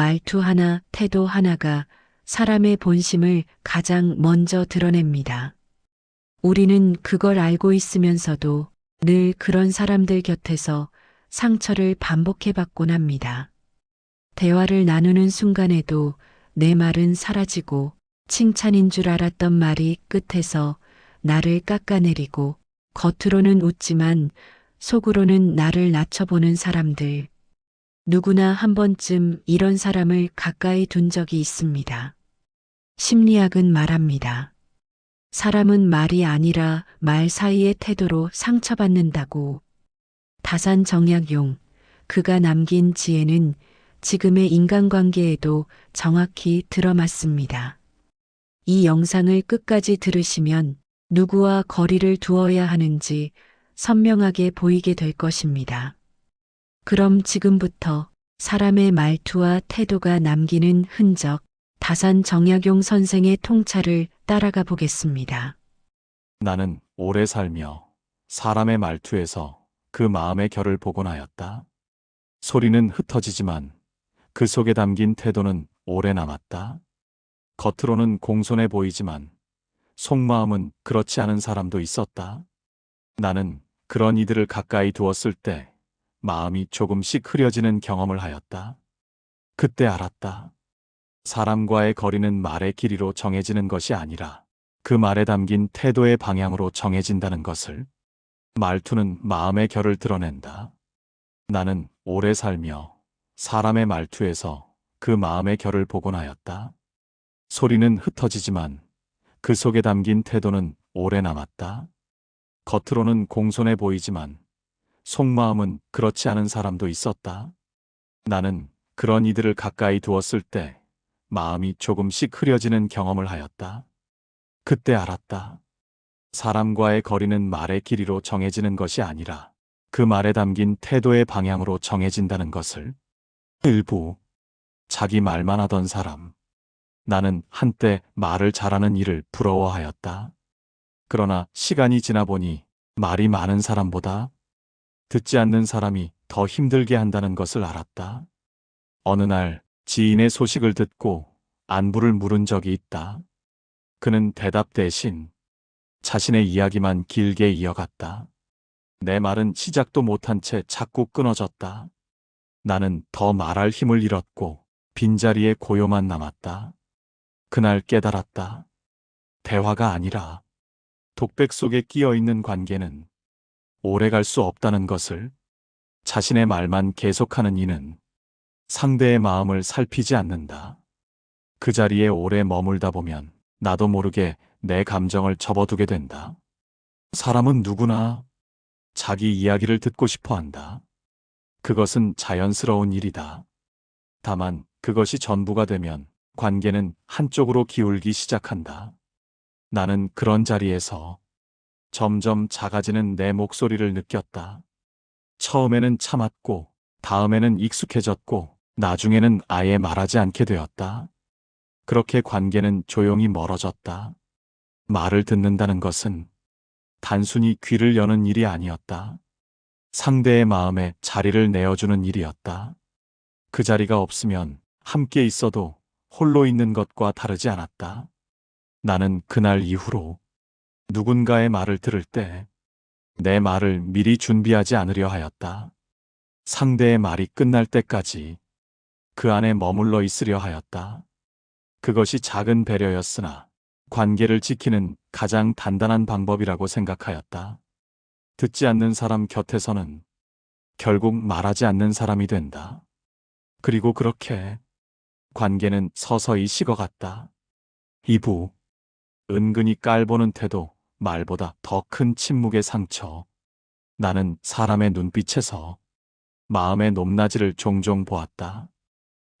말투 하나, 태도 하나가 사람의 본심을 가장 먼저 드러냅니다. 우리는 그걸 알고 있으면서도 늘 그런 사람들 곁에서 상처를 반복해받곤 합니다. 대화를 나누는 순간에도 내 말은 사라지고 칭찬인 줄 알았던 말이 끝에서 나를 깎아내리고 겉으로는 웃지만 속으로는 나를 낮춰보는 사람들. 누구나 한 번쯤 이런 사람을 가까이 둔 적이 있습니다. 심리학은 말합니다. 사람은 말이 아니라 말 사이의 태도로 상처받는다고. 다산정약용, 그가 남긴 지혜는 지금의 인간관계에도 정확히 들어맞습니다. 이 영상을 끝까지 들으시면 누구와 거리를 두어야 하는지 선명하게 보이게 될 것입니다. 그럼 지금부터 사람의 말투와 태도가 남기는 흔적, 다산정약용 선생의 통찰을 따라가 보겠습니다. 나는 오래 살며 사람의 말투에서 그 마음의 결을 보곤 하였다. 소리는 흩어지지만 그 속에 담긴 태도는 오래 남았다. 겉으로는 공손해 보이지만 속마음은 그렇지 않은 사람도 있었다. 나는 그런 이들을 가까이 두었을 때 마음이 조금씩 흐려지는 경험을 하였다. 그때 알았다. 사람과의 거리는 말의 길이로 정해지는 것이 아니라 그 말에 담긴 태도의 방향으로 정해진다는 것을. 말투는 마음의 결을 드러낸다. 나는 오래 살며 사람의 말투에서 그 마음의 결을 보곤 하였다. 소리는 흩어지지만 그 속에 담긴 태도는 오래 남았다. 겉으로는 공손해 보이지만 속마음은 그렇지 않은 사람도 있었다. 나는 그런 이들을 가까이 두었을 때 마음이 조금씩 흐려지는 경험을 하였다. 그때 알았다. 사람과의 거리는 말의 길이로 정해지는 것이 아니라 그 말에 담긴 태도의 방향으로 정해진다는 것을. 일부, 자기 말만 하던 사람. 나는 한때 말을 잘하는 이를 부러워하였다. 그러나 시간이 지나 보니 말이 많은 사람보다 듣지 않는 사람이 더 힘들게 한다는 것을 알았다. 어느 날 지인의 소식을 듣고 안부를 물은 적이 있다. 그는 대답 대신 자신의 이야기만 길게 이어갔다. 내 말은 시작도 못한 채 자꾸 끊어졌다. 나는 더 말할 힘을 잃었고 빈자리에 고요만 남았다. 그날 깨달았다. 대화가 아니라 독백 속에 끼어 있는 관계는 오래 갈 수 없다는 것을. 자신의 말만 계속하는 이는 상대의 마음을 살피지 않는다. 그 자리에 오래 머물다 보면 나도 모르게 내 감정을 접어두게 된다. 사람은 누구나 자기 이야기를 듣고 싶어 한다. 그것은 자연스러운 일이다. 다만 그것이 전부가 되면 관계는 한쪽으로 기울기 시작한다. 나는 그런 자리에서 점점 작아지는 내 목소리를 느꼈다. 처음에는 참았고, 다음에는 익숙해졌고, 나중에는 아예 말하지 않게 되었다. 그렇게 관계는 조용히 멀어졌다. 말을 듣는다는 것은 단순히 귀를 여는 일이 아니었다. 상대의 마음에 자리를 내어주는 일이었다. 그 자리가 없으면 함께 있어도 홀로 있는 것과 다르지 않았다. 나는 그날 이후로 누군가의 말을 들을 때 내 말을 미리 준비하지 않으려 하였다. 상대의 말이 끝날 때까지 그 안에 머물러 있으려 하였다. 그것이 작은 배려였으나 관계를 지키는 가장 단단한 방법이라고 생각하였다. 듣지 않는 사람 곁에서는 결국 말하지 않는 사람이 된다. 그리고 그렇게 관계는 서서히 식어갔다. 2부, 은근히 깔보는 태도, 말보다 더 큰 침묵의 상처. 나는 사람의 눈빛에서 마음의 높낮이를 종종 보았다.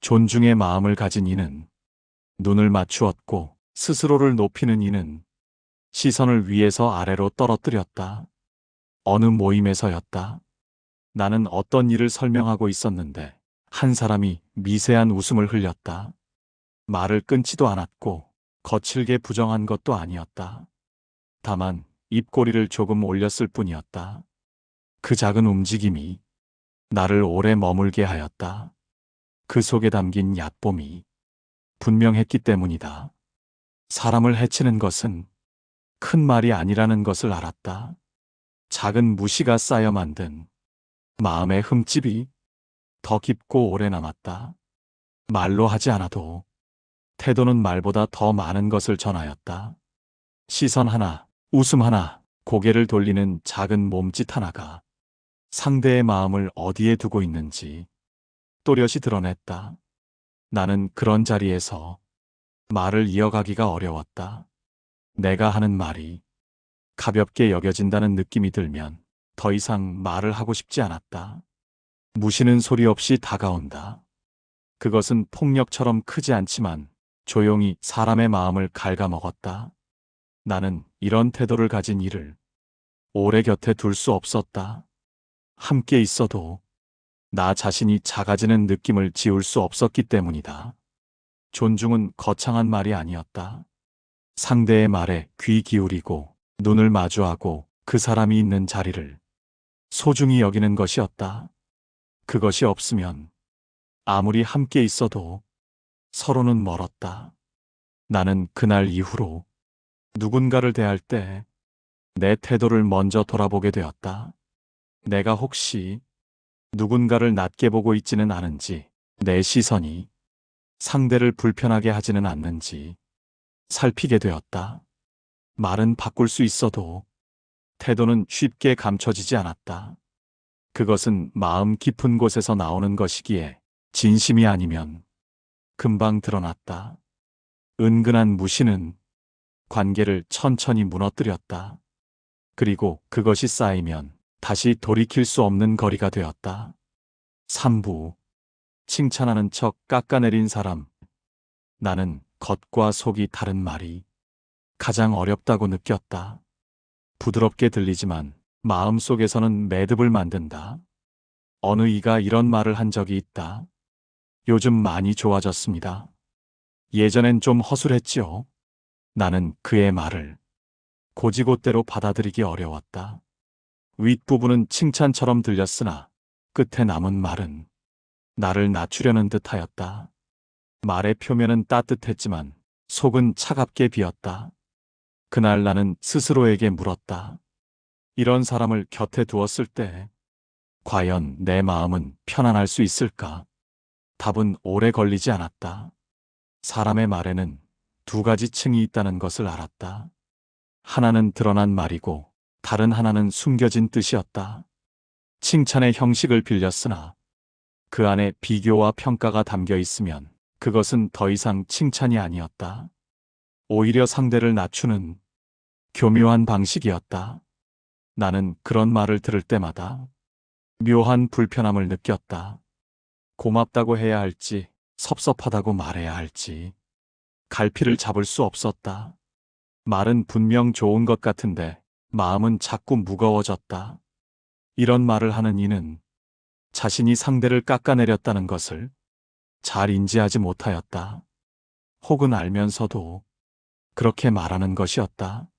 존중의 마음을 가진 이는 눈을 맞추었고, 스스로를 높이는 이는 시선을 위에서 아래로 떨어뜨렸다. 어느 모임에서였다. 나는 어떤 일을 설명하고 있었는데 한 사람이 미세한 웃음을 흘렸다. 말을 끊지도 않았고 거칠게 부정한 것도 아니었다. 다만 입꼬리를 조금 올렸을 뿐이었다. 그 작은 움직임이 나를 오래 머물게 하였다. 그 속에 담긴 얕봄이 분명했기 때문이다. 사람을 해치는 것은 큰 말이 아니라는 것을 알았다. 작은 무시가 쌓여 만든 마음의 흠집이 더 깊고 오래 남았다. 말로 하지 않아도 태도는 말보다 더 많은 것을 전하였다. 시선 하나, 웃음 하나, 고개를 돌리는 작은 몸짓 하나가 상대의 마음을 어디에 두고 있는지 또렷이 드러냈다. 나는 그런 자리에서 말을 이어가기가 어려웠다. 내가 하는 말이 가볍게 여겨진다는 느낌이 들면 더 이상 말을 하고 싶지 않았다. 무시는 소리 없이 다가온다. 그것은 폭력처럼 크지 않지만 조용히 사람의 마음을 갉아먹었다. 나는 이런 태도를 가진 이를 오래 곁에 둘 수 없었다. 함께 있어도 나 자신이 작아지는 느낌을 지울 수 없었기 때문이다. 존중은 거창한 말이 아니었다. 상대의 말에 귀 기울이고 눈을 마주하고 그 사람이 있는 자리를 소중히 여기는 것이었다. 그것이 없으면 아무리 함께 있어도 서로는 멀었다. 나는 그날 이후로 누군가를 대할 때 내 태도를 먼저 돌아보게 되었다. 내가 혹시 누군가를 낮게 보고 있지는 않은지, 내 시선이 상대를 불편하게 하지는 않는지 살피게 되었다. 말은 바꿀 수 있어도 태도는 쉽게 감춰지지 않았다. 그것은 마음 깊은 곳에서 나오는 것이기에 진심이 아니면 금방 드러났다. 은근한 무시는 관계를 천천히 무너뜨렸다. 그리고 그것이 쌓이면 다시 돌이킬 수 없는 거리가 되었다. 3부. 칭찬하는 척 깎아내린 사람. 나는 겉과 속이 다른 말이 가장 어렵다고 느꼈다. 부드럽게 들리지만 마음속에서는 매듭을 만든다. 어느 이가 이런 말을 한 적이 있다. 요즘 많이 좋아졌습니다. 예전엔 좀 허술했지요. 나는 그의 말을 고지고대로 받아들이기 어려웠다. 윗부분은 칭찬처럼 들렸으나 끝에 남은 말은 나를 낮추려는 듯하였다. 말의 표면은 따뜻했지만 속은 차갑게 비었다. 그날 나는 스스로에게 물었다. 이런 사람을 곁에 두었을 때 과연 내 마음은 편안할 수 있을까? 답은 오래 걸리지 않았다. 사람의 말에는 두 가지 층이 있다는 것을 알았다. 하나는 드러난 말이고 다른 하나는 숨겨진 뜻이었다. 칭찬의 형식을 빌렸으나 그 안에 비교와 평가가 담겨 있으면 그것은 더 이상 칭찬이 아니었다. 오히려 상대를 낮추는 교묘한 방식이었다. 나는 그런 말을 들을 때마다 묘한 불편함을 느꼈다. 고맙다고 해야 할지, 섭섭하다고 말해야 할지, 갈피를 잡을 수 없었다. 말은 분명 좋은 것 같은데 마음은 자꾸 무거워졌다. 이런 말을 하는 이는 자신이 상대를 깎아내렸다는 것을 잘 인지하지 못하였다. 혹은 알면서도 그렇게 말하는 것이었다.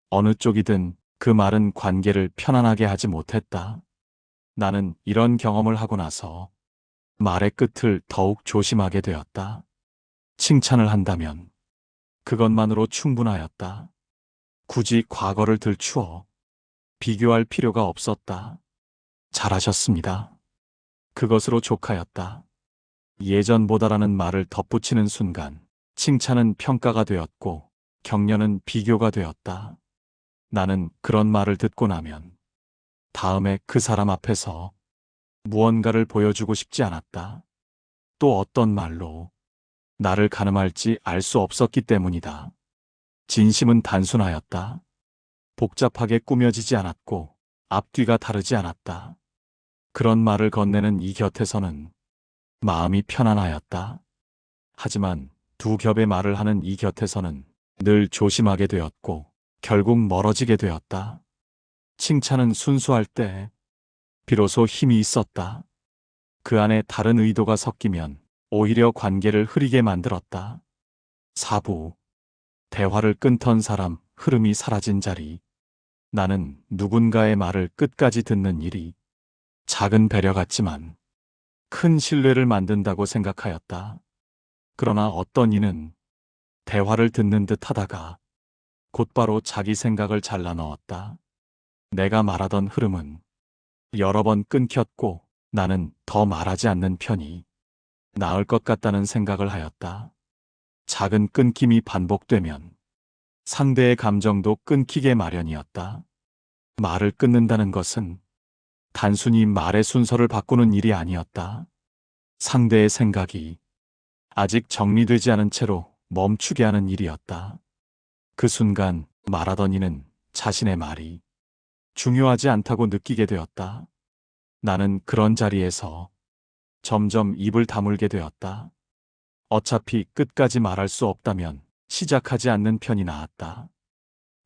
어느 쪽이든 그 말은 관계를 편안하게 하지 못했다. 나는 이런 경험을 하고 나서 말의 끝을 더욱 조심하게 되었다. 칭찬을 한다면 그것만으로 충분하였다. 굳이 과거를 들추어 비교할 필요가 없었다. 잘하셨습니다. 그것으로 족하였다. 예전보다라는 말을 덧붙이는 순간 칭찬은 평가가 되었고 격려는 비교가 되었다. 나는 그런 말을 듣고 나면 다음에 그 사람 앞에서 무언가를 보여주고 싶지 않았다. 또 어떤 말로 나를 가늠할지 알 수 없었기 때문이다. 진심은 단순하였다. 복잡하게 꾸며지지 않았고 앞뒤가 다르지 않았다. 그런 말을 건네는 이 곁에서는 마음이 편안하였다. 하지만 두 겹의 말을 하는 이 곁에서는 늘 조심하게 되었고 결국 멀어지게 되었다. 칭찬은 순수할 때 비로소 힘이 있었다. 그 안에 다른 의도가 섞이면 오히려 관계를 흐리게 만들었다. 4부. 대화를 끊던 사람, 흐름이 사라진 자리. 나는 누군가의 말을 끝까지 듣는 일이 작은 배려 같지만 큰 신뢰를 만든다고 생각하였다. 그러나 어떤 이는 대화를 듣는 듯 하다가 곧바로 자기 생각을 잘라 넣었다. 내가 말하던 흐름은 여러 번 끊겼고 나는 더 말하지 않는 편이 나을 것 같다는 생각을 하였다. 작은 끊김이 반복되면 상대의 감정도 끊기게 마련이었다. 말을 끊는다는 것은 단순히 말의 순서를 바꾸는 일이 아니었다. 상대의 생각이 아직 정리되지 않은 채로 멈추게 하는 일이었다. 그 순간 말하던 이는 자신의 말이 중요하지 않다고 느끼게 되었다. 나는 그런 자리에서 점점 입을 다물게 되었다. 어차피 끝까지 말할 수 없다면 시작하지 않는 편이 나았다.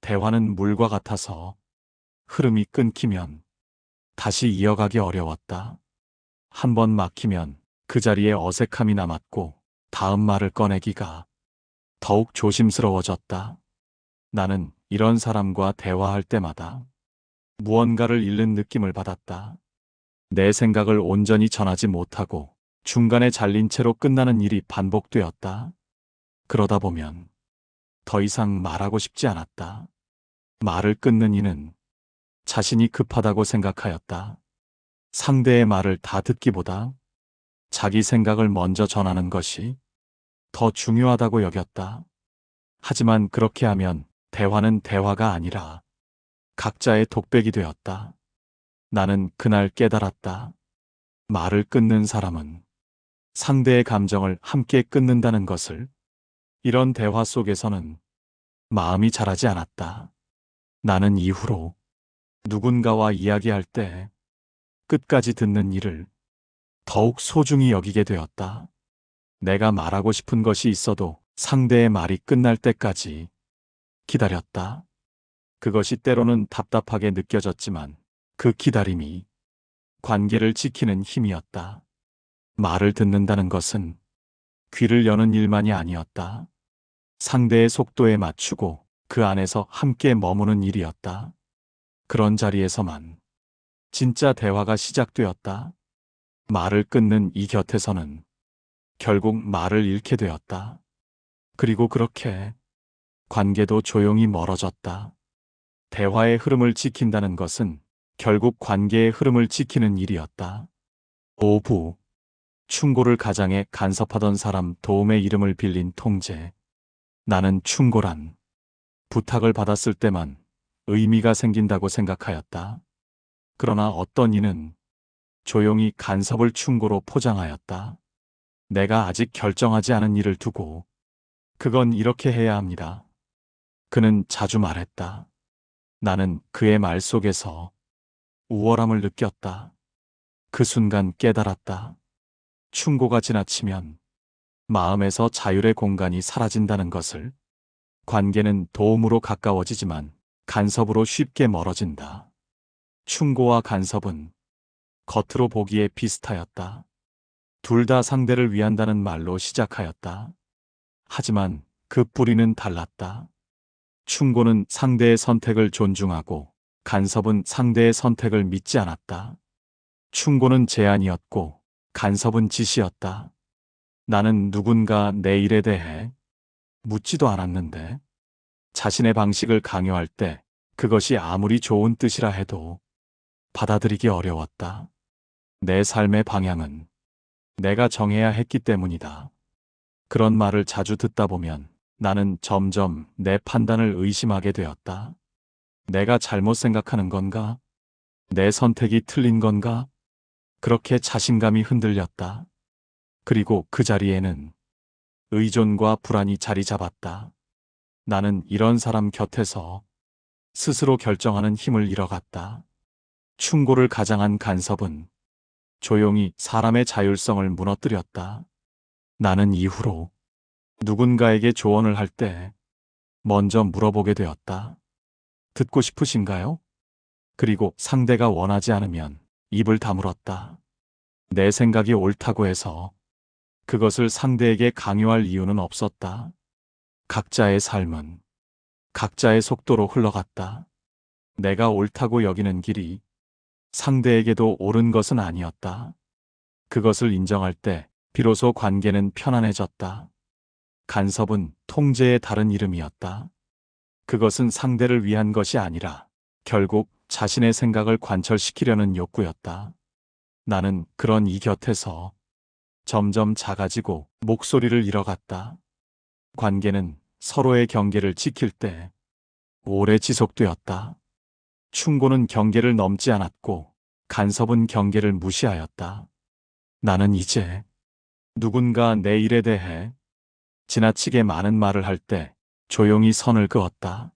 대화는 물과 같아서 흐름이 끊기면 다시 이어가기 어려웠다. 한 번 막히면 그 자리에 어색함이 남았고 다음 말을 꺼내기가 더욱 조심스러워졌다. 나는 이런 사람과 대화할 때마다 무언가를 잃는 느낌을 받았다. 내 생각을 온전히 전하지 못하고 중간에 잘린 채로 끝나는 일이 반복되었다. 그러다 보면 더 이상 말하고 싶지 않았다. 말을 끊는 이는 자신이 급하다고 생각하였다. 상대의 말을 다 듣기보다 자기 생각을 먼저 전하는 것이 더 중요하다고 여겼다. 하지만 그렇게 하면 대화는 대화가 아니라 각자의 독백이 되었다. 나는 그날 깨달았다. 말을 끊는 사람은 상대의 감정을 함께 끊는다는 것을. 이런 대화 속에서는 마음이 자라지 않았다. 나는 이후로 누군가와 이야기할 때 끝까지 듣는 일을 더욱 소중히 여기게 되었다. 내가 말하고 싶은 것이 있어도 상대의 말이 끝날 때까지 기다렸다. 그것이 때로는 답답하게 느껴졌지만 그 기다림이 관계를 지키는 힘이었다. 말을 듣는다는 것은 귀를 여는 일만이 아니었다. 상대의 속도에 맞추고 그 안에서 함께 머무는 일이었다. 그런 자리에서만 진짜 대화가 시작되었다. 말을 끊는 이 곁에서는 결국 말을 잃게 되었다. 그리고 그렇게 관계도 조용히 멀어졌다. 대화의 흐름을 지킨다는 것은 결국 관계의 흐름을 지키는 일이었다. 오부, 충고를 가장에 간섭하던 사람 도움의 이름을 빌린 통제. 나는 충고란 부탁을 받았을 때만 의미가 생긴다고 생각하였다. 그러나 어떤 이는 조용히 간섭을 충고로 포장하였다. 내가 아직 결정하지 않은 일을 두고 그건 이렇게 해야 합니다. 그는 자주 말했다. 나는 그의 말 속에서 우월함을 느꼈다. 그 순간 깨달았다. 충고가 지나치면 마음에서 자율의 공간이 사라진다는 것을. 관계는 도움으로 가까워지지만 간섭으로 쉽게 멀어진다. 충고와 간섭은 겉으로 보기에 비슷하였다. 둘 다 상대를 위한다는 말로 시작하였다. 하지만 그 뿌리는 달랐다. 충고는 상대의 선택을 존중하고 간섭은 상대의 선택을 믿지 않았다. 충고는 제안이었고 간섭은 지시였다. 나는 누군가 내 일에 대해 묻지도 않았는데 자신의 방식을 강요할 때 그것이 아무리 좋은 뜻이라 해도 받아들이기 어려웠다. 내 삶의 방향은 내가 정해야 했기 때문이다. 그런 말을 자주 듣다 보면 나는 점점 내 판단을 의심하게 되었다. 내가 잘못 생각하는 건가? 내 선택이 틀린 건가? 그렇게 자신감이 흔들렸다. 그리고 그 자리에는 의존과 불안이 자리 잡았다. 나는 이런 사람 곁에서 스스로 결정하는 힘을 잃어갔다. 충고를 가장한 간섭은 조용히 사람의 자율성을 무너뜨렸다. 나는 이후로 누군가에게 조언을 할 때 먼저 물어보게 되었다. 듣고 싶으신가요? 그리고 상대가 원하지 않으면 입을 다물었다. 내 생각이 옳다고 해서 그것을 상대에게 강요할 이유는 없었다. 각자의 삶은 각자의 속도로 흘러갔다. 내가 옳다고 여기는 길이 상대에게도 옳은 것은 아니었다. 그것을 인정할 때 비로소 관계는 편안해졌다. 간섭은 통제의 다른 이름이었다. 그것은 상대를 위한 것이 아니라 결국 자신의 생각을 관철시키려는 욕구였다. 나는 그런 이 곁에서 점점 작아지고 목소리를 잃어갔다. 관계는 서로의 경계를 지킬 때 오래 지속되었다. 충고는 경계를 넘지 않았고 간섭은 경계를 무시하였다. 나는 이제 누군가 내 일에 대해 지나치게 많은 말을 할 때 조용히 선을 그었다.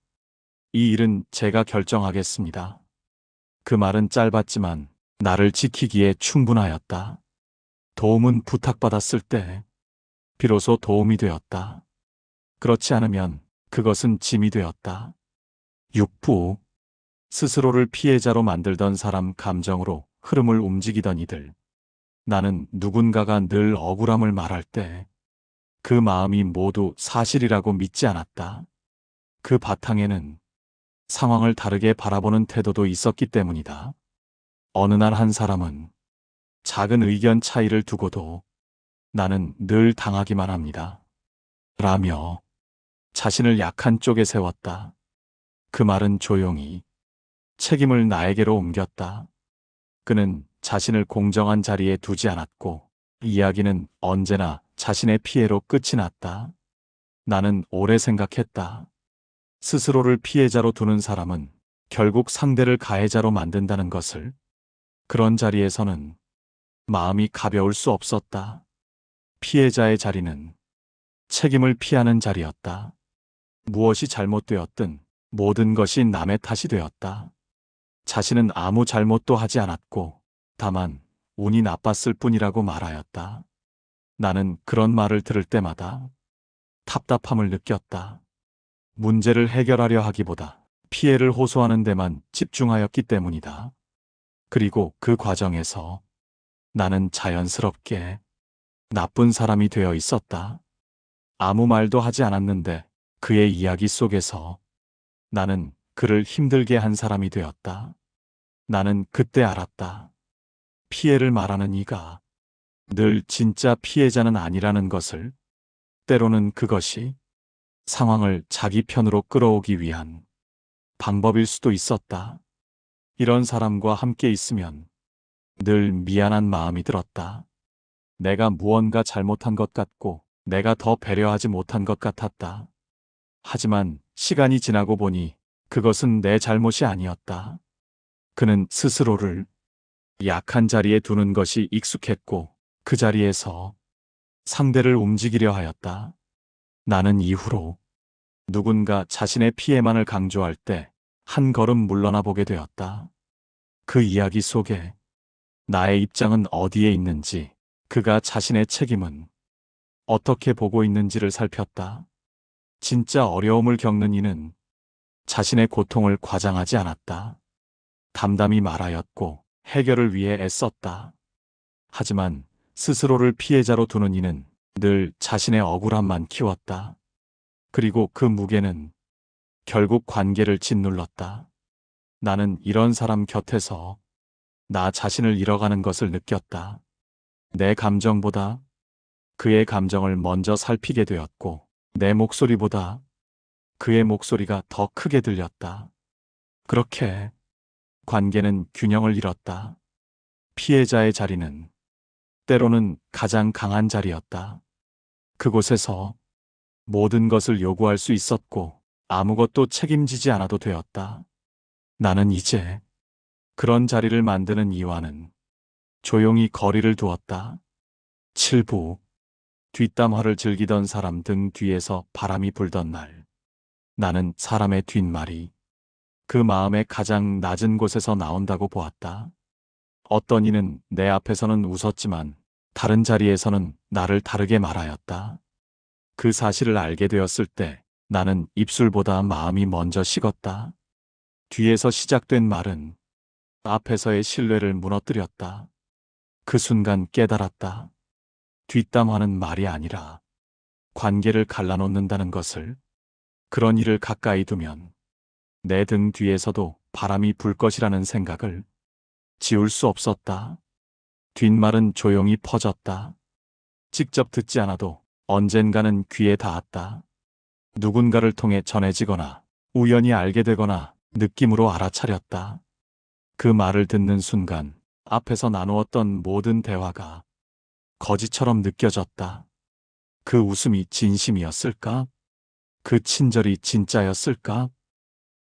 이 일은 제가 결정하겠습니다. 그 말은 짧았지만 나를 지키기에 충분하였다. 도움은 부탁받았을 때 비로소 도움이 되었다. 그렇지 않으면 그것은 짐이 되었다. 6부 스스로를 피해자로 만들던 사람 감정으로 흐름을 움직이던 이들. 나는 누군가가 늘 억울함을 말할 때 그 마음이 모두 사실이라고 믿지 않았다. 그 바탕에는 상황을 다르게 바라보는 태도도 있었기 때문이다. 어느 날 한 사람은 작은 의견 차이를 두고도 나는 늘 당하기만 합니다. 라며 자신을 약한 쪽에 세웠다. 그 말은 조용히 책임을 나에게로 옮겼다. 그는 자신을 공정한 자리에 두지 않았고 이야기는 언제나 자신의 피해로 끝이 났다. 나는 오래 생각했다. 스스로를 피해자로 두는 사람은 결국 상대를 가해자로 만든다는 것을. 그런 자리에서는 마음이 가벼울 수 없었다. 피해자의 자리는 책임을 피하는 자리였다. 무엇이 잘못되었든 모든 것이 남의 탓이 되었다. 자신은 아무 잘못도 하지 않았고 다만 운이 나빴을 뿐이라고 말하였다. 나는 그런 말을 들을 때마다 답답함을 느꼈다. 문제를 해결하려 하기보다 피해를 호소하는 데만 집중하였기 때문이다. 그리고 그 과정에서 나는 자연스럽게 나쁜 사람이 되어 있었다. 아무 말도 하지 않았는데 그의 이야기 속에서 나는 그를 힘들게 한 사람이 되었다. 나는 그때 알았다. 피해를 말하는 이가 늘 진짜 피해자는 아니라는 것을. 때로는 그것이 상황을 자기 편으로 끌어오기 위한 방법일 수도 있었다. 이런 사람과 함께 있으면 늘 미안한 마음이 들었다. 내가 무언가 잘못한 것 같고 내가 더 배려하지 못한 것 같았다. 하지만 시간이 지나고 보니 그것은 내 잘못이 아니었다. 그는 스스로를 약한 자리에 두는 것이 익숙했고 그 자리에서 상대를 움직이려 하였다. 나는 이후로 누군가 자신의 피해만을 강조할 때 한 걸음 물러나 보게 되었다. 그 이야기 속에 나의 입장은 어디에 있는지, 그가 자신의 책임은 어떻게 보고 있는지를 살폈다. 진짜 어려움을 겪는 이는 자신의 고통을 과장하지 않았다. 담담히 말하였고 해결을 위해 애썼다. 하지만 스스로를 피해자로 두는 이는 늘 자신의 억울함만 키웠다. 그리고 그 무게는 결국 관계를 짓눌렀다. 나는 이런 사람 곁에서 나 자신을 잃어가는 것을 느꼈다. 내 감정보다 그의 감정을 먼저 살피게 되었고 내 목소리보다 그의 목소리가 더 크게 들렸다. 그렇게 관계는 균형을 잃었다. 피해자의 자리는 때로는 가장 강한 자리였다. 그곳에서 모든 것을 요구할 수 있었고 아무것도 책임지지 않아도 되었다. 나는 이제 그런 자리를 만드는 이와는 조용히 거리를 두었다. 7부 뒷담화를 즐기던 사람 등 뒤에서 바람이 불던 날. 나는 사람의 뒷말이 그 마음의 가장 낮은 곳에서 나온다고 보았다. 어떤 이는 내 앞에서는 웃었지만 다른 자리에서는 나를 다르게 말하였다. 그 사실을 알게 되었을 때 나는 입술보다 마음이 먼저 식었다. 뒤에서 시작된 말은 앞에서의 신뢰를 무너뜨렸다. 그 순간 깨달았다. 뒷담화는 말이 아니라 관계를 갈라놓는다는 것을. 그런 일을 가까이 두면 내 등 뒤에서도 바람이 불 것이라는 생각을 지울 수 없었다. 뒷말은 조용히 퍼졌다. 직접 듣지 않아도 언젠가는 귀에 닿았다. 누군가를 통해 전해지거나 우연히 알게 되거나 느낌으로 알아차렸다. 그 말을 듣는 순간 앞에서 나누었던 모든 대화가 거짓처럼 느껴졌다. 그 웃음이 진심이었을까? 그 친절이 진짜였을까?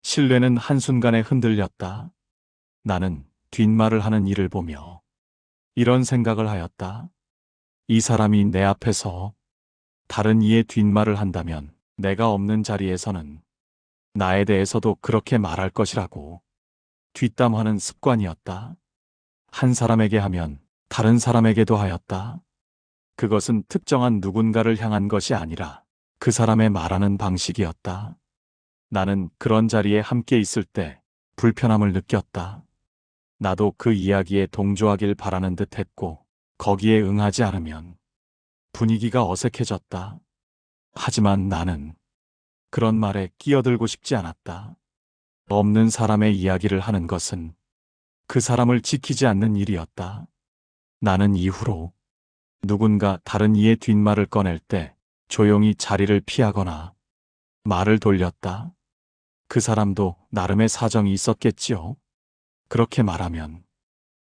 신뢰는 한순간에 흔들렸다. 나는 뒷말을 하는 이를 보며 이런 생각을 하였다. 이 사람이 내 앞에서 다른 이의 뒷말을 한다면 내가 없는 자리에서는 나에 대해서도 그렇게 말할 것이라고. 뒷담화는 습관이었다. 한 사람에게 하면 다른 사람에게도 하였다. 그것은 특정한 누군가를 향한 것이 아니라 그 사람의 말하는 방식이었다. 나는 그런 자리에 함께 있을 때 불편함을 느꼈다. 나도 그 이야기에 동조하길 바라는 듯 했고, 거기에 응하지 않으면 분위기가 어색해졌다. 하지만 나는 그런 말에 끼어들고 싶지 않았다. 없는 사람의 이야기를 하는 것은 그 사람을 지키지 않는 일이었다. 나는 이후로 누군가 다른 이의 뒷말을 꺼낼 때 조용히 자리를 피하거나 말을 돌렸다. 그 사람도 나름의 사정이 있었겠지요. 그렇게 말하면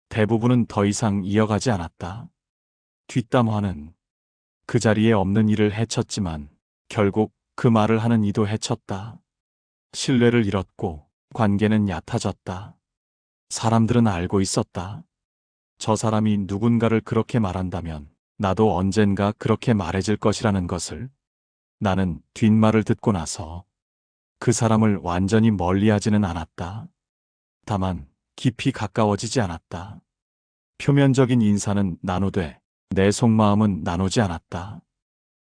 대부분은 더 이상 이어가지 않았다. 뒷담화는 그 자리에 없는 이를 해쳤지만 결국 그 말을 하는 이도 해쳤다. 신뢰를 잃었고 관계는 얕아졌다. 사람들은 알고 있었다. 저 사람이 누군가를 그렇게 말한다면 나도 언젠가 그렇게 말해질 것이라는 것을. 나는 뒷말을 듣고 나서 그 사람을 완전히 멀리하지는 않았다. 다만 깊이 가까워지지 않았다. 표면적인 인사는 나누되 내 속마음은 나누지 않았다.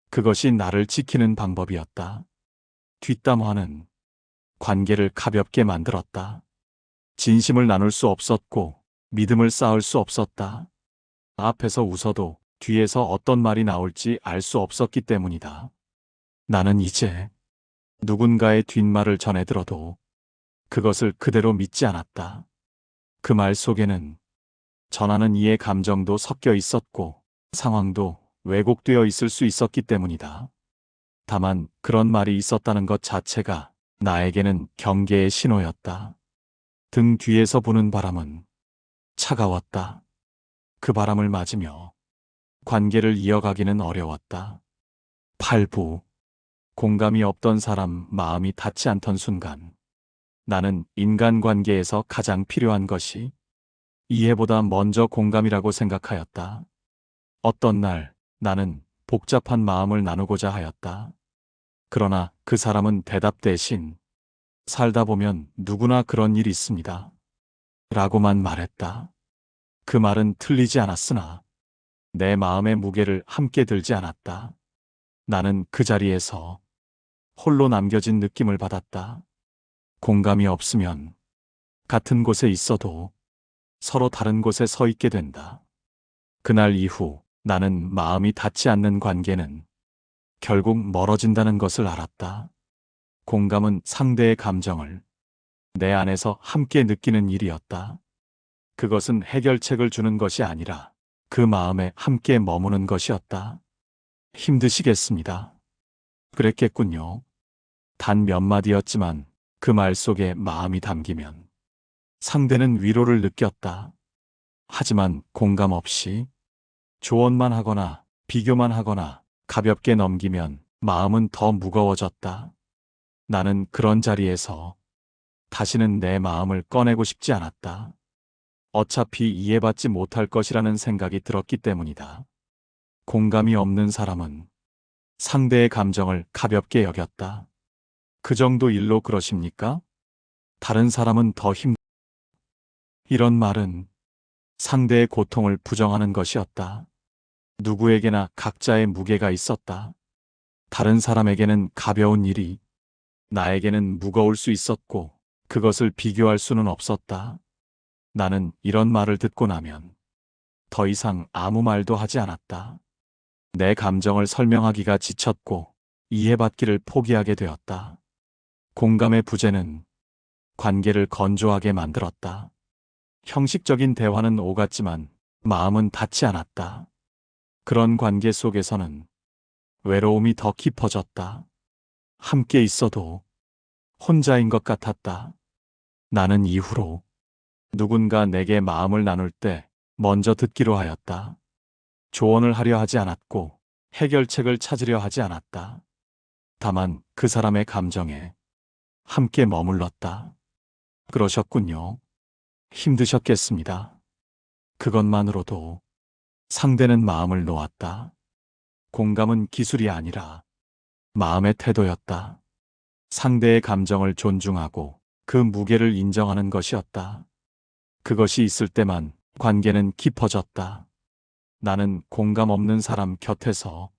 그것이 나를 지키는 방법이었다. 뒷담화는 관계를 가볍게 만들었다. 진심을 나눌 수 없었고 믿음을 쌓을 수 없었다. 앞에서 웃어도 뒤에서 어떤 말이 나올지 알 수 없었기 때문이다. 나는 이제 누군가의 뒷말을 전해 들어도 그것을 그대로 믿지 않았다. 그 말 속에는 전하는 이의 감정도 섞여 있었고 상황도 왜곡되어 있을 수 있었기 때문이다. 다만 그런 말이 있었다는 것 자체가 나에게는 경계의 신호였다. 등 뒤에서 부는 바람은 차가웠다. 그 바람을 맞으며 관계를 이어가기는 어려웠다. 8부. 공감이 없던 사람 마음이 닿지 않던 순간 나는 인간관계에서 가장 필요한 것이 이해보다 먼저 공감이라고 생각하였다. 어떤 날 나는 복잡한 마음을 나누고자 하였다. 그러나 그 사람은 대답 대신 살다 보면 누구나 그런 일이 있습니다. 라고만 말했다. 그 말은 틀리지 않았으나 내 마음의 무게를 함께 들지 않았다. 나는 그 자리에서 홀로 남겨진 느낌을 받았다. 공감이 없으면 같은 곳에 있어도 서로 다른 곳에 서 있게 된다. 그날 이후 나는 마음이 닿지 않는 관계는 결국 멀어진다는 것을 알았다. 공감은 상대의 감정을 내 안에서 함께 느끼는 일이었다. 그것은 해결책을 주는 것이 아니라 그 마음에 함께 머무는 것이었다. 힘드시겠습니다. 그랬겠군요. 단 몇 마디였지만 그 말 속에 마음이 담기면 상대는 위로를 느꼈다. 하지만 공감 없이 조언만 하거나 비교만 하거나 가볍게 넘기면 마음은 더 무거워졌다. 나는 그런 자리에서 다시는 내 마음을 꺼내고 싶지 않았다. 어차피 이해받지 못할 것이라는 생각이 들었기 때문이다. 공감이 없는 사람은 상대의 감정을 가볍게 여겼다. 그 정도 일로 그러십니까? 다른 사람은 더 이런 말은 상대의 고통을 부정하는 것이었다. 누구에게나 각자의 무게가 있었다. 다른 사람에게는 가벼운 일이 나에게는 무거울 수 있었고 그것을 비교할 수는 없었다. 나는 이런 말을 듣고 나면 더 이상 아무 말도 하지 않았다. 내 감정을 설명하기가 지쳤고 이해받기를 포기하게 되었다. 공감의 부재는 관계를 건조하게 만들었다. 형식적인 대화는 오갔지만 마음은 닿지 않았다. 그런 관계 속에서는 외로움이 더 깊어졌다. 함께 있어도 혼자인 것 같았다. 나는 이후로 누군가 내게 마음을 나눌 때 먼저 듣기로 하였다. 조언을 하려 하지 않았고 해결책을 찾으려 하지 않았다. 다만 그 사람의 감정에 함께 머물렀다. 그러셨군요. 힘드셨겠습니다. 그것만으로도 상대는 마음을 놓았다. 공감은 기술이 아니라 마음의 태도였다. 상대의 감정을 존중하고 그 무게를 인정하는 것이었다. 그것이 있을 때만 관계는 깊어졌다. 나는 공감 없는 사람 곁에서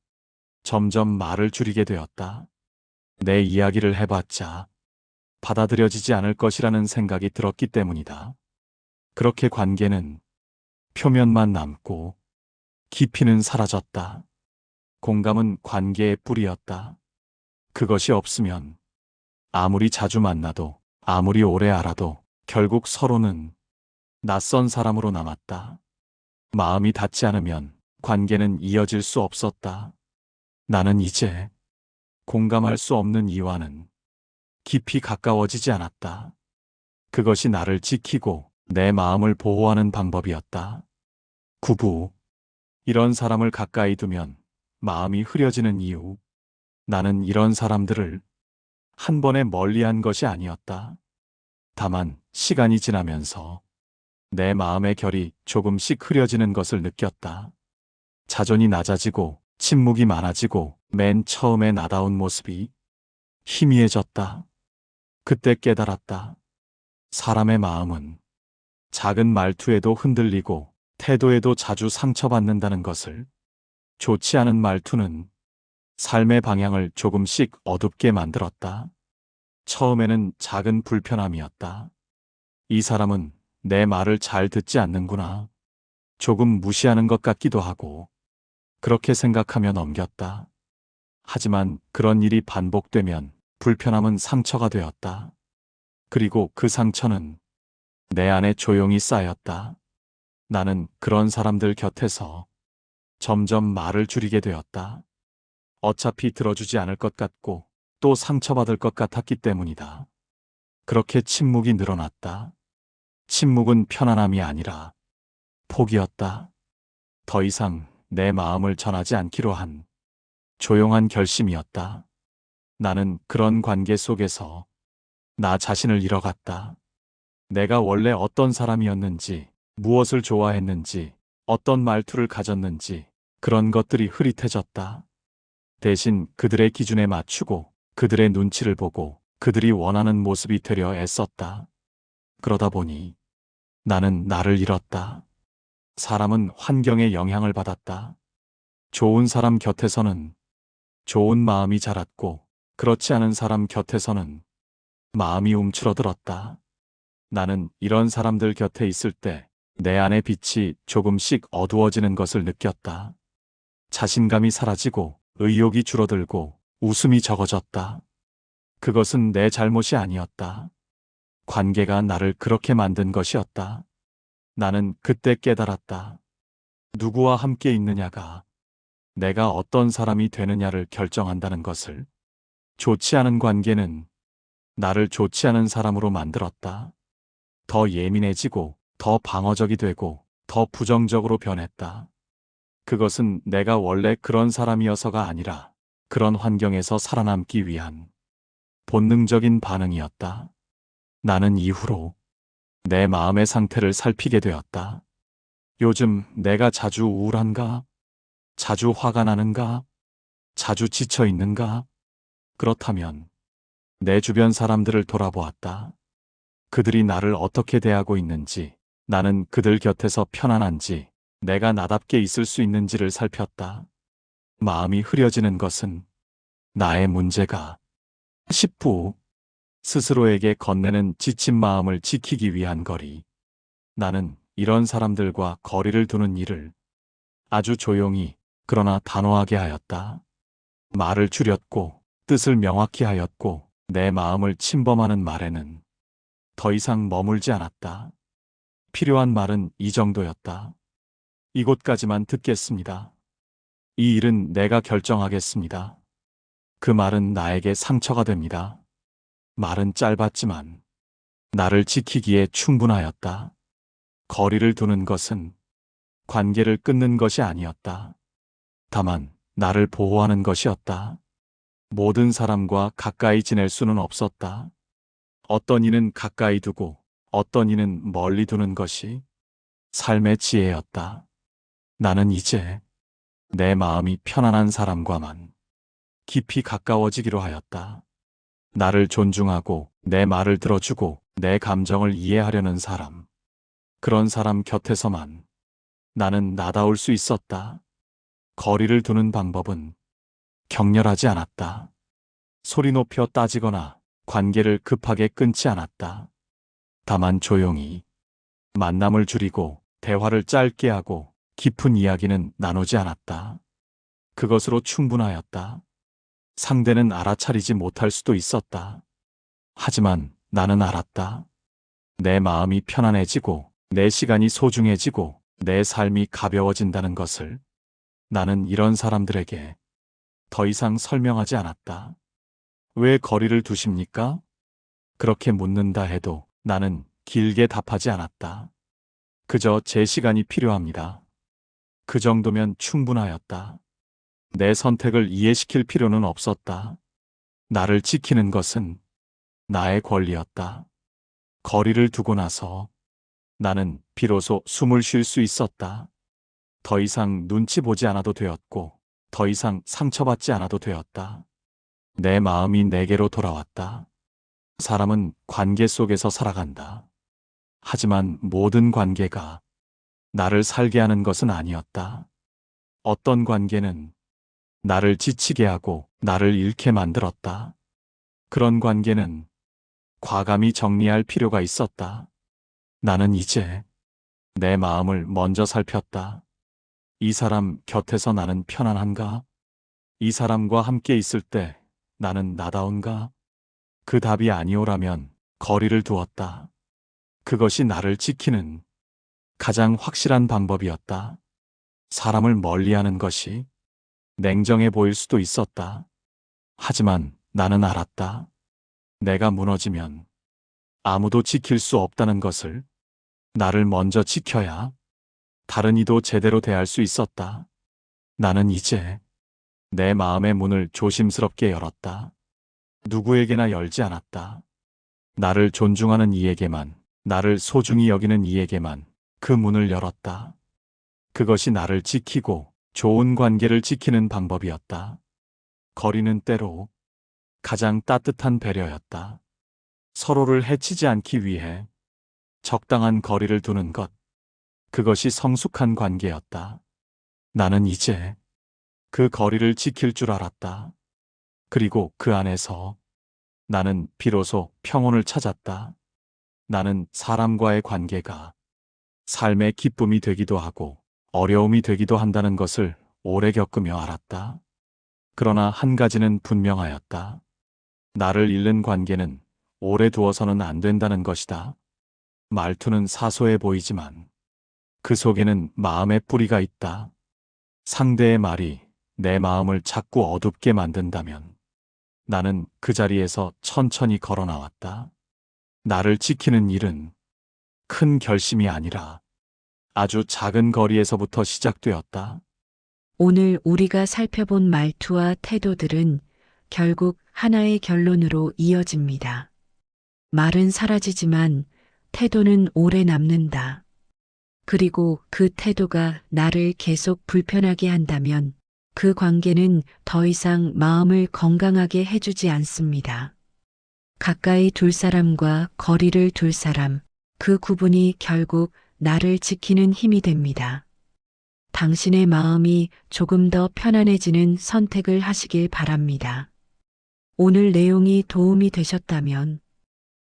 점점 말을 줄이게 되었다. 내 이야기를 해봤자 받아들여지지 않을 것이라는 생각이 들었기 때문이다. 그렇게 관계는 표면만 남고 깊이는 사라졌다. 공감은 관계의 뿌리였다. 그것이 없으면 아무리 자주 만나도 아무리 오래 알아도 결국 서로는 낯선 사람으로 남았다. 마음이 닿지 않으면 관계는 이어질 수 없었다. 나는 이제 공감할 수 없는 이와는 깊이 가까워지지 않았다. 그것이 나를 지키고 내 마음을 보호하는 방법이었다. 구부. 이런 사람을 가까이 두면 마음이 흐려지는 이유. 나는 이런 사람들을 한 번에 멀리한 것이 아니었다. 다만 시간이 지나면서 내 마음의 결이 조금씩 흐려지는 것을 느꼈다. 자존이 낮아지고 침묵이 많아지고 맨 처음에 나다운 모습이 희미해졌다. 그때 깨달았다. 사람의 마음은 작은 말투에도 흔들리고 태도에도 자주 상처받는다는 것을. 좋지 않은 말투는 삶의 방향을 조금씩 어둡게 만들었다. 처음에는 작은 불편함이었다. 이 사람은 내 말을 잘 듣지 않는구나. 조금 무시하는 것 같기도 하고 그렇게 생각하며 넘겼다. 하지만 그런 일이 반복되면 불편함은 상처가 되었다. 그리고 그 상처는 내 안에 조용히 쌓였다. 나는 그런 사람들 곁에서 점점 말을 줄이게 되었다. 어차피 들어주지 않을 것 같고 또 상처받을 것 같았기 때문이다. 그렇게 침묵이 늘어났다. 침묵은 편안함이 아니라 포기였다. 더 이상 내 마음을 전하지 않기로 한 조용한 결심이었다. 나는 그런 관계 속에서 나 자신을 잃어갔다. 내가 원래 어떤 사람이었는지, 무엇을 좋아했는지, 어떤 말투를 가졌는지 그런 것들이 흐릿해졌다. 대신 그들의 기준에 맞추고 그들의 눈치를 보고 그들이 원하는 모습이 되려 애썼다. 그러다 보니 나는 나를 잃었다. 사람은 환경에 영향을 받았다. 좋은 사람 곁에서는 좋은 마음이 자랐고 그렇지 않은 사람 곁에서는 마음이 움츠러들었다. 나는 이런 사람들 곁에 있을 때 내 안의 빛이 조금씩 어두워지는 것을 느꼈다. 자신감이 사라지고 의욕이 줄어들고 웃음이 적어졌다. 그것은 내 잘못이 아니었다. 관계가 나를 그렇게 만든 것이었다. 나는 그때 깨달았다. 누구와 함께 있느냐가 내가 어떤 사람이 되느냐를 결정한다는 것을. 좋지 않은 관계는 나를 좋지 않은 사람으로 만들었다. 더 예민해지고 더 방어적이 되고 더 부정적으로 변했다. 그것은 내가 원래 그런 사람이어서가 아니라 그런 환경에서 살아남기 위한 본능적인 반응이었다. 나는 이후로 내 마음의 상태를 살피게 되었다. 요즘 내가 자주 우울한가? 자주 화가 나는가? 자주 지쳐 있는가? 그렇다면 내 주변 사람들을 돌아보았다. 그들이 나를 어떻게 대하고 있는지, 나는 그들 곁에서 편안한지, 내가 나답게 있을 수 있는지를 살폈다. 마음이 흐려지는 것은 나의 문제가 싶고 스스로에게 건네는 지친 마음을 지키기 위한 거리. 나는 이런 사람들과 거리를 두는 일을 아주 조용히 그러나 단호하게 하였다. 말을 줄였고 뜻을 명확히 하였고 내 마음을 침범하는 말에는 더 이상 머물지 않았다. 필요한 말은 이 정도였다. 이곳까지만 듣겠습니다. 이 일은 내가 결정하겠습니다. 그 말은 나에게 상처가 됩니다. 말은 짧았지만 나를 지키기에 충분하였다. 거리를 두는 것은 관계를 끊는 것이 아니었다. 다만 나를 보호하는 것이었다. 모든 사람과 가까이 지낼 수는 없었다. 어떤 이는 가까이 두고 어떤 이는 멀리 두는 것이 삶의 지혜였다. 나는 이제 내 마음이 편안한 사람과만 깊이 가까워지기로 하였다. 나를 존중하고 내 말을 들어주고 내 감정을 이해하려는 사람. 그런 사람 곁에서만 나는 나다울 수 있었다. 거리를 두는 방법은 격렬하지 않았다. 소리 높여 따지거나 관계를 급하게 끊지 않았다. 다만 조용히 만남을 줄이고 대화를 짧게 하고 깊은 이야기는 나누지 않았다. 그것으로 충분하였다. 상대는 알아차리지 못할 수도 있었다. 하지만 나는 알았다. 내 마음이 편안해지고 내 시간이 소중해지고 내 삶이 가벼워진다는 것을. 나는 이런 사람들에게 더 이상 설명하지 않았다. 왜 거리를 두십니까? 그렇게 묻는다 해도 나는 길게 답하지 않았다. 그저 제 시간이 필요합니다. 그 정도면 충분하였다. 내 선택을 이해시킬 필요는 없었다. 나를 지키는 것은 나의 권리였다. 거리를 두고 나서 나는 비로소 숨을 쉴 수 있었다. 더 이상 눈치 보지 않아도 되었고, 더 이상 상처받지 않아도 되었다. 내 마음이 내게로 돌아왔다. 사람은 관계 속에서 살아간다. 하지만 모든 관계가 나를 살게 하는 것은 아니었다. 어떤 관계는 나를 지치게 하고 나를 잃게 만들었다. 그런 관계는 과감히 정리할 필요가 있었다. 나는 이제 내 마음을 먼저 살폈다. 이 사람 곁에서 나는 편안한가? 이 사람과 함께 있을 때 나는 나다운가? 그 답이 아니오라면 거리를 두었다. 그것이 나를 지키는 가장 확실한 방법이었다. 사람을 멀리하는 것이 냉정해 보일 수도 있었다. 하지만 나는 알았다. 내가 무너지면 아무도 지킬 수 없다는 것을. 나를 먼저 지켜야 다른 이도 제대로 대할 수 있었다. 나는 이제 내 마음의 문을 조심스럽게 열었다. 누구에게나 열지 않았다. 나를 존중하는 이에게만, 나를 소중히 여기는 이에게만 그 문을 열었다. 그것이 나를 지키고 좋은 관계를 지키는 방법이었다. 거리는 때로 가장 따뜻한 배려였다. 서로를 해치지 않기 위해 적당한 거리를 두는 것. 그것이 성숙한 관계였다. 나는 이제 그 거리를 지킬 줄 알았다. 그리고 그 안에서 나는 비로소 평온을 찾았다. 나는 사람과의 관계가 삶의 기쁨이 되기도 하고 어려움이 되기도 한다는 것을 오래 겪으며 알았다. 그러나 한 가지는 분명하였다. 나를 잃는 관계는 오래 두어서는 안 된다는 것이다. 말투는 사소해 보이지만 그 속에는 마음의 뿌리가 있다. 상대의 말이 내 마음을 자꾸 어둡게 만든다면 나는 그 자리에서 천천히 걸어 나왔다. 나를 지키는 일은 큰 결심이 아니라 아주 작은 거리에서부터 시작되었다. 오늘 우리가 살펴본 말투와 태도들은 결국 하나의 결론으로 이어집니다. 말은 사라지지만 태도는 오래 남는다. 그리고 그 태도가 나를 계속 불편하게 한다면 그 관계는 더 이상 마음을 건강하게 해주지 않습니다. 가까이 둘 사람과 거리를 둘 사람, 그 구분이 결국 나를 지키는 힘이 됩니다. 당신의 마음이 조금 더 편안해지는 선택을 하시길 바랍니다. 오늘 내용이 도움이 되셨다면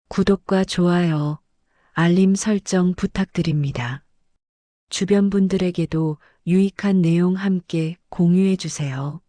구독과 좋아요, 알림 설정 부탁드립니다. 주변 분들에게도 유익한 내용 함께 공유해 주세요.